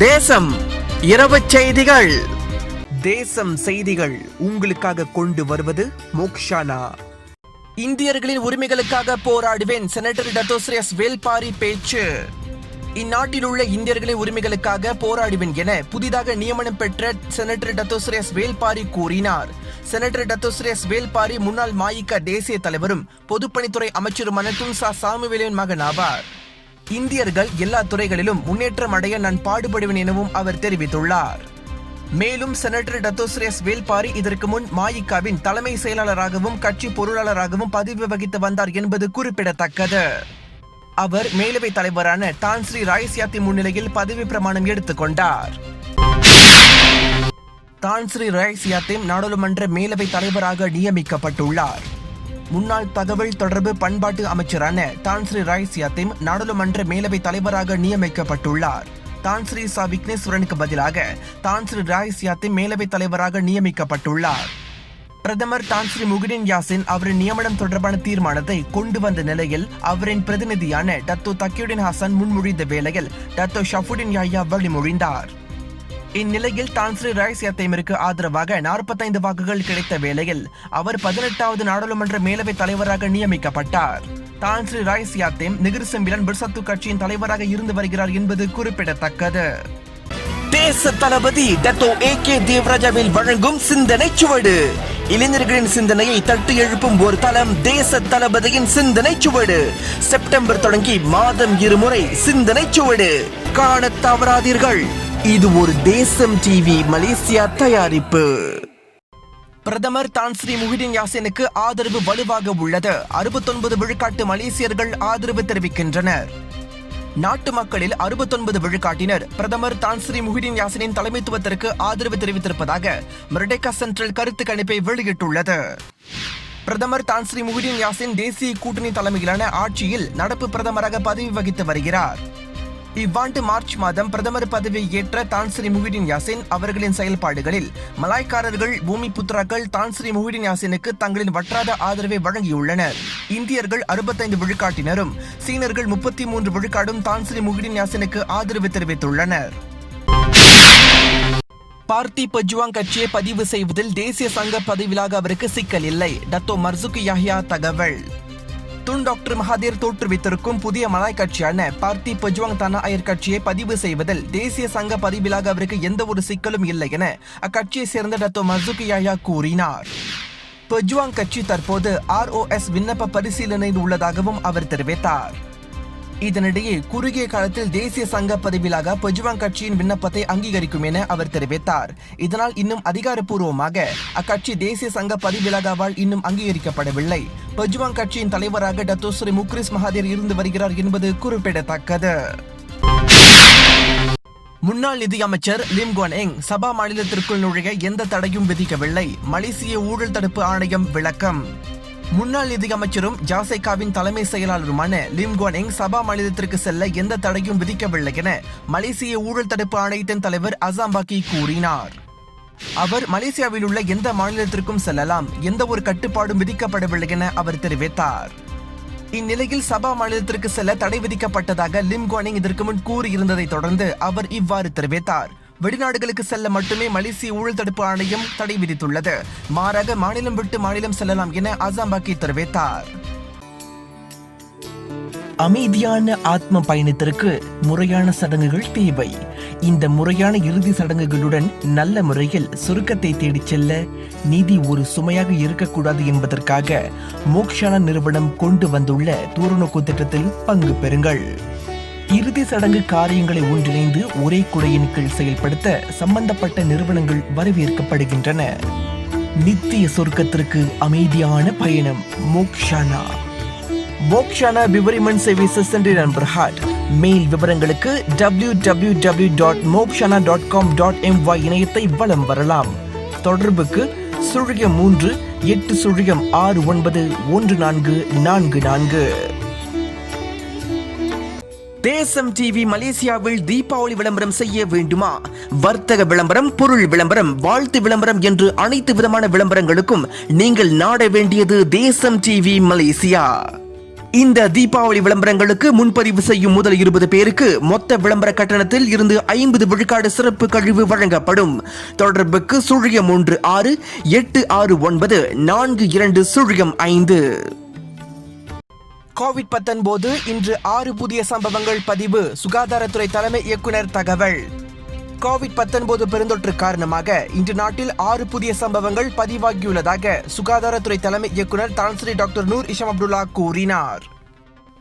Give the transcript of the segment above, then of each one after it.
தேசம் இரவு செய்திகள். தேசம் செய்திகள் உங்களுக்காக கொண்டு வருவது மோக்ஷானா. இந்தியர்களின் உரிமைகளுக்காக போராடுவேன், செனட்டர் டத்தோஸ்ரீ எஸ் வேல்பாரி பேச்சு. இந்நாட்டில் உள்ள இந்தியர்களின் உரிமைகளுக்காக போராடுவேன் என புதிதாக நியமனம் பெற்ற செனட்டர் டத்தோஸ்ரீ எஸ் வேல்பாரி கூறினார். செனட்டர் டத்தோஸ்ரீ எஸ் வேல்பாரி முன்னாள் மாயிகா தேசிய தலைவரும் பொதுப்பணித்துறை அமைச்சருமான துன்சா சாமுவேலின் மகன் ஆவார். இந்தியர்கள் எல்லா துறைகளிலும் முன்னேற்றம் அடைய நான் பாடுபடுவேன் எனவும் அவர் தெரிவித்துள்ளார். மேலும் செனட்டர் டத்தோஸ்ரீ எஸ் வேல்பாரி இதற்கு முன் மாயிகாவின் தலைமை செயலாளராகவும் கட்சி பொருளாளராகவும் பதவி வகித்து வந்தார் என்பது குறிப்பிடத்தக்கது. அவர் மேலவை தலைவரான தான்ஸ்ரீ ராய்சியாத்தி முன்னிலையில் பதவி பிரமாணம் எடுத்துக்கொண்டார். தான்ஸ்ரீ ராய்சியாத்தி நாடாளுமன்ற மேலவை தலைவராக நியமிக்கப்பட்டுள்ளார். முன்னாள் தகவல் தொடர்பு பண்பாட்டு அமைச்சரான தான்ஸ்ரீ ராய்சியாத்தி நாடாளுமன்ற மேலவை தலைவராக நியமிக்கப்பட்டுள்ளார். தான்ஸ்ரீ சா விக்னேஸ்வரனுக்கு பதிலாக தான்ஸ்ரீ ராய்சியாத்தி மேலவை தலைவராக நியமிக்கப்பட்டுள்ளார். பிரதமர் தான்ஸ்ரீ முஹிடின் யாசின் அவரின் நியமனம் தொடர்பான தீர்மானத்தை கொண்டு வந்த நிலையில் அவரின் பிரதிநிதியான டத்தோ தக்கியுடின் ஹசன் முன்மொழிந்த வேளையில் டத்தோ ஷஃபுடின் யாயா வழிமொழிந்தார். இந்நிலையில் தான்ஸ்ரீ ராய்சியாத்திற்கு ஆதரவாக 45 வாக்குகள் கிடைத்த வேளையில் அவர் 18வது நாடாளுமன்ற மேலவை தலைவராக நியமிக்கப்பட்டார். தான்ஸ்ரீ ராய்சியாத்தி நிகிர் செம்பிலன் பிர்சத்து கட்சியின் தலைவராக இருந்து வருகிறார் என்பது குறிப்பிடத்தக்கது. தேச தளபதி டத்தோ ஏ.கே. தேவராஜாவில் வழங்கும் சிந்தனை சுவடு. இளைஞர்களின் சிந்தனையை தட்டி எழுப்பும் ஒரு தளம் தேச தளபதியின் சிந்தனை சுவடு. செப்டம்பர் தொடங்கி மாதம் 2 முறை சிந்தனை சுவடு காண தவறாதீர்கள். இது ஒரு தேசம் டிவி மலேசியா தயாரிப்பு. பிரதமர் தான்ஸ்ரீ முஹிடின் யாசினுக்கு ஆதரவு வலுவாக உள்ளது. 69 விழுக்காட்டு மலேசியர்கள் ஆதரவு தெரிவிக்கின்றனர். நாட்டு மக்களில் 69 விழுக்காட்டினர் பிரதமர் தான்ஸ்ரீ முஹிடின் யாசினின் தலைமைத்துவத்திற்கு ஆதரவு தெரிவித்திருப்பதாக மெர்டேகா சென்ட்ரல் கருத்து கணிப்பை வெளியிட்டுள்ளது. பிரதமர் தான்ஸ்ரீ முஹிடின் யாசின் தேசிய கூட்டணி தலைமையிலான ஆட்சியில் நடப்பு பிரதமராக பதவி வகித்து வருகிறார். இவ்வாண்டு மார்ச் மாதம் பிரதமர் பதவியை ஏற்ற தான்ஸ்ரீ முஹிடின் யாசின் அவர்களின் செயல்பாடுகளில் மலாய்க்காரர்கள், பூமி புத்ராக்கள் தான்ஸ்ரீ முஹிடின் யாசினுக்கு தங்களின் வற்றாத ஆதரவை வழங்கியுள்ளனர். இந்தியர்கள் 65 விழுக்காட்டினரும் சீனர்கள் 33 விழுக்காடும் தான்ஸ்ரீ முஹிடின் யாசினுக்கு ஆதரவு தெரிவித்துள்ளனர். பார்த்தி பஜ்வாங் கட்சியை பதிவு செய்வதில் தேசிய சங்க பதவியிலாக அவருக்கு சிக்கல் இல்லை. டத்தோ மர்சுக் யாஹ்யா தகவல். துன் டாக்டர் மகாதீர் தோற்றுவித்திருக்கும் புதிய மலாய் கட்சியான பார்த்தி பஜ்வாங் தனா அயர் கட்சியை பதிவு செய்வதில் தேசிய சங்க பதிவிலாக அவருக்கு எந்த ஒரு சிக்கலும் இல்லை என அக்கட்சியை சேர்ந்த டத்தோ மர்சுக் யாஹ்யா கூறினார். பஜ்வாங் கட்சி தற்போது ROS விண்ணப்ப பரிசீலனையில் உள்ளதாகவும் அவர் தெரிவித்தார். இதனிடையே குறுகிய காலத்தில் தேசிய சங்க பதவியிலாக பஜ்வாங் கட்சியின் விண்ணப்பத்தை அங்கீகரிக்கும் என அவர் தெரிவித்தார். இதனால் இன்னும் அதிகாரப்பூர்வமாக அக்கட்சி தேசிய சங்க பதவியிலாகவால் இன்னும் அங்கீகரிக்கப்படவில்லை. பஜ்வாங் கட்சியின் தலைவராக டத்தோஸ்ரீ முக்ரிஸ் மகாதீர் இருந்து வருகிறார் என்பது குறிப்பிடத்தக்கது. முன்னாள் நிதி அமைச்சர் லிம் குவான் எங் சபா மாநிலத்திற்குள் நுழைய எந்த தடையும் விதிக்கவில்லை. மலேசிய ஊழல் தடுப்பு ஆணையம் விளக்கம். முன்னாள் நிதி அமைச்சரும் ஜாசைகாவின் தலைமை செயலாளருமான லிம் குவான் எங் சபா மாநிலத்திற்கு செல்ல எந்த தடையும் விதிக்கவில்லை என மலேசிய ஊழல் தடுப்பு ஆணையத்தின் தலைவர் அசாம்பாக்கி கூறினார். அவர் மலேசியாவில் உள்ள எந்த மாநிலத்திற்கும் செல்லலாம், எந்த ஒரு கட்டுப்பாடும் விதிக்கப்படவில்லை என அவர் தெரிவித்தார். இந்நிலையில் சபா மாநிலத்திற்கு செல்ல தடை விதிக்கப்பட்டதாக லிம் குவான் எங் இதற்கு முன் கூறியிருந்ததை தொடர்ந்து அவர் இவ்வாறு தெரிவித்தார். வெளிநாடுகளுக்கு செல்ல மட்டுமே மலேசிய ஊழல் தடுப்பு ஆணையம் தடை விதித்துள்ளது. மாறாக மாநிலம் விட்டு மாநிலம் செல்லலாம் என அசாம்பாக்கி தெரிவித்தார். அமைதியான ஆத்ம பயணத்திற்கு முறையான சடங்குகள் தேவை. இந்த முறையான இறுதி சடங்குகளுடன் நல்ல முறையில் சுருக்கத்தை தேடிச் செல்ல நீதி ஒரு சுமையாக இருக்கக்கூடாது என்பதற்காக மோக்ஷானா நிறுவனம் கொண்டு வந்துள்ள தூரநோக்கு திட்டத்தில் பங்கு பெறுங்கள். இறுதி சடங்கு காரியங்களை ஒன்றிணைந்து ஒரே குடையின் கீழ் செயல்படுத்த சம்பந்தப்பட்ட நிறுவனங்கள் வரவேற்கப்படுகின்றன. நித்திய சொர்க்கத்திற்கு அமைதியான பயணம் Mokshana. Mokshana விவரிமன் services centre and பிரஹாட். மேல் விவரங்களுக்கு www.mokshana.com.my இணையத்தை வலம் வரலாம். தொடர்புக்கு 03 8 069 1444. தேசம் டிவி மலேசியாவில் தீபாவளி விளம்பரம் செய்ய வேண்டுமா? வர்த்தக விளம்பரம், பொருள் விளம்பரம், வாழ்த்து விளம்பரம் என்று அனைத்து விதமான விளம்பரங்களுக்கும் நீங்கள் நாட வேண்டியது தேசம் டிவி மலேசியா. இந்த தீபாவளி விளம்பரங்களுக்கு முன்பதிவு செய்யும் முதல் 20 பேருக்கு மொத்த விளம்பர கட்டணத்தில் இருந்து 50 விழுக்காடு சிறப்பு கழிவு வழங்கப்படும். தொடர்புக்கு 01686942005. கோவிட்-19 இன்று 6 புதிய சம்பவங்கள் பதிவு. சுகாதாரத்துறை தலைமை இயக்குனர் தகவல். கோவிட்-19 பெருந்தொற்று காரணமாக இன்று நாட்டில் 6 புதிய சம்பவங்கள் பதிவாகியுள்ளதாக சுகாதாரத்துறை தலைமை இயக்குனர் Tan Sri doctor Noor Hisham Abdullah கூறினார்.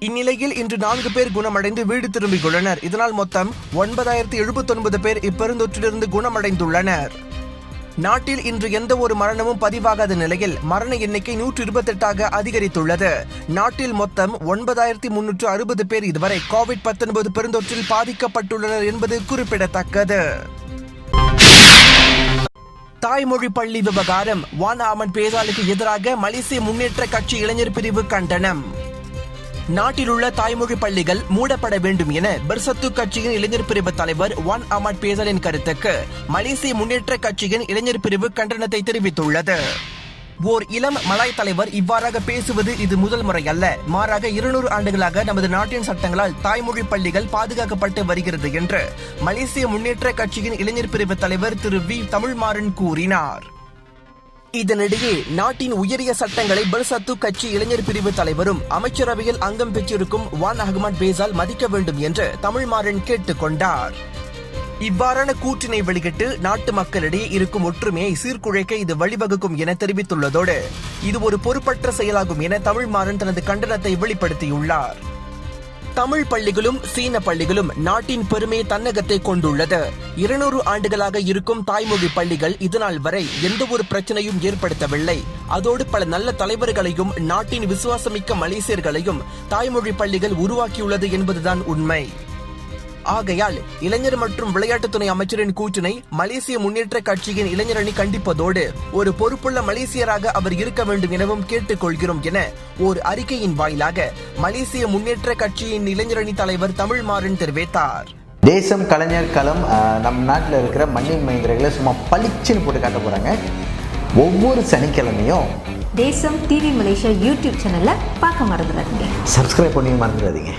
இந்நிலையில் இன்று 4 பேர் குணமடைந்து வீடு திரும்பியுள்ளனர். இதனால் மொத்தம் 9079 பேர் இப்பெருந்தொற்றிலிருந்து குணமடைந்துள்ளனர். நாட்டில் இன்று எந்த ஒரு மரணமும் பதிவாகாத நிலையில் மரண எண்ணிக்கை 128ஆக அதிகரித்துள்ளது. நாட்டில் மொத்தம் 9360 பேர் இதுவரை கோவிட்-19 பெருந்தொற்றில் பாதிக்கப்பட்டுள்ளனர் என்பது குறிப்பிடத்தக்கது. தாய்மொழி பள்ளி விவகாரம். வான் அஹ்மத் பேசாலுக்கு எதிராக மலேசிய முன்னேற்ற கட்சி இளைஞர் பிரிவு கண்டனம். நாட்டில் உள்ள தாய்மொழி பள்ளிகள் மூடப்பட வேண்டும் என பெர்சத்து கட்சியின் இளைஞர் பிரிவு தலைவர் வான் அஹ்மத் பேசாலின் கருத்துக்கு மலேசிய முன்னேற்ற கட்சியின் இளைஞர் பிரிவு கண்டனத்தை தெரிவித்துள்ளது. ஓர் இளம் மலாய் தலைவர் இவ்வாறாக பேசுவது இது முதல் முறை அல்ல. மாறாக 200 ஆண்டுகளாக நமது நாட்டின் சட்டங்களால் தாய்மொழி பள்ளிகள் பாதுகாக்கப்பட்டு வருகிறது என்று மலேசிய முன்னேற்ற கட்சியின் இளைஞர் பிரிவு தலைவர் திரு வி தமிழ்மாறன் கூறினார். இதனிடையே நாட்டின் உயரிய சட்டங்களை பெர்சத்து கட்சி இளைஞர் பிரிவு தலைவரும் அமைச்சரவையில் அங்கம் பெற்றிருக்கும் வான் அஹ்மத் பேசால் மதிக்க வேண்டும் என்று தமிழ்மாறன் கேட்டுக் கொண்டார். இவ்வாறான கூற்றினை வெளியிட்டு நாட்டு மக்களிடையே இருக்கும் ஒற்றுமையை சீர்குலைக்க இது வழிவகுக்கும் என தெரிவித்துள்ளதோடு இது ஒரு பொறுப்பற்ற செயலாகும் என தமிழ்மாறன் தனது கண்டனத்தை வெளிப்படுத்தியுள்ளார். தமிழ் பள்ளிகளும் சீன பள்ளிகளும் நாட்டின் பெருமையை தன்னகத்தை கொண்டுள்ளது. 200 ஆண்டுகளாக இருக்கும் தாய்மொழி பள்ளிகள் இதுநாள் வரை எந்த ஒரு பிரச்சனையும் ஏற்படுத்தவில்லை. அதோடு பல நல்ல தலைவர்களையும் நாட்டின் விசுவாசமிக்க மலேசியர்களையும் தாய்மொழி பள்ளிகள் உருவாக்கியுள்ளது என்பதுதான் உண்மை. ஆகையால் இளைஞர் மற்றும் விளையாட்டுத்துறை அமைச்சரின் கூற்றினை மலேசிய முன்னேற்ற கட்சியின் இளைஞரணி கண்டிப்பதோடு ஒரு பொறுப்புள்ள மலேசியராக அவர் இருக்க வேண்டும் எனவும் கேட்டுக் கொள்கிறோம் என ஓர் அறிக்கையின் வாயிலாக மலேசிய முன்னேற்ற கட்சியின் இளைஞரணி தலைவர் தமிழ்மாறன் தெரிவித்தார். தேசம் கலைஞர் களம் நம் நாட்டில் இருக்கிற மண்ணின் மைந்தர்களை சும்மா பளிச்சுன்னு போட்டு காட்ட போறாங்க. ஒவ்வொரு சனிக்கிழமையும் தேசம் டிவி மலேசியா யூடியூப் சேனல்ல பார்க்க மறந்துடாதீங்க. சப்ஸ்கிரைப் பண்ணி மறந்துடாதீங்க.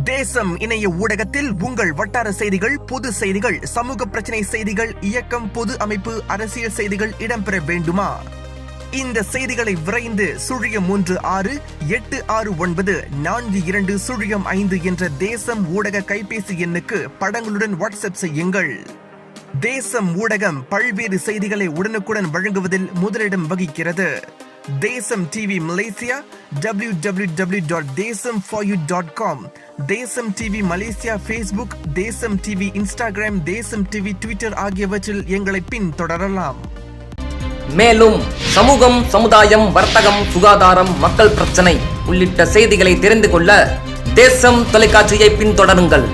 தேசம் இணைய ஊடகத்தில் உங்கள் வட்டார செய்திகள், பொது செய்திகள், சமூக பிரச்சனை செய்திகள், இயக்கம், பொது அமைப்பு, அரசியல் செய்திகள் இடம்பெற வேண்டுமா? இந்த செய்திகளை விரைந்து 03686942005 என்ற தேசம் ஊடக கைபேசி எண்ணுக்கு படங்களுடன் வாட்ஸ்அப் செய்யுங்கள். தேசம் ஊடகம் பல்வேறு செய்திகளை உடனுக்குடன் வழங்குவதில் முதலிடம் வகிக்கிறது. தேசம் டிவி மலேசியா www.desamforyou.com, தேசம் டிவி மலேசியா ஃபேஸ்புக், தேசம் டிவி இன்ஸ்டாகிராம், தேசம் டிவி ட்விட்டர் ஆகியவற்றில் எங்களை பின்தொடரலாம். மேலும் சமூகம், சமுதாயம், வர்த்தகம், சுகாதாரம், மக்கள் பிரச்சனை உள்ளிட்ட செய்திகளை தெரிந்து கொள்ள தேசம் தொலைக்காட்சியை பின்தொடருங்கள்.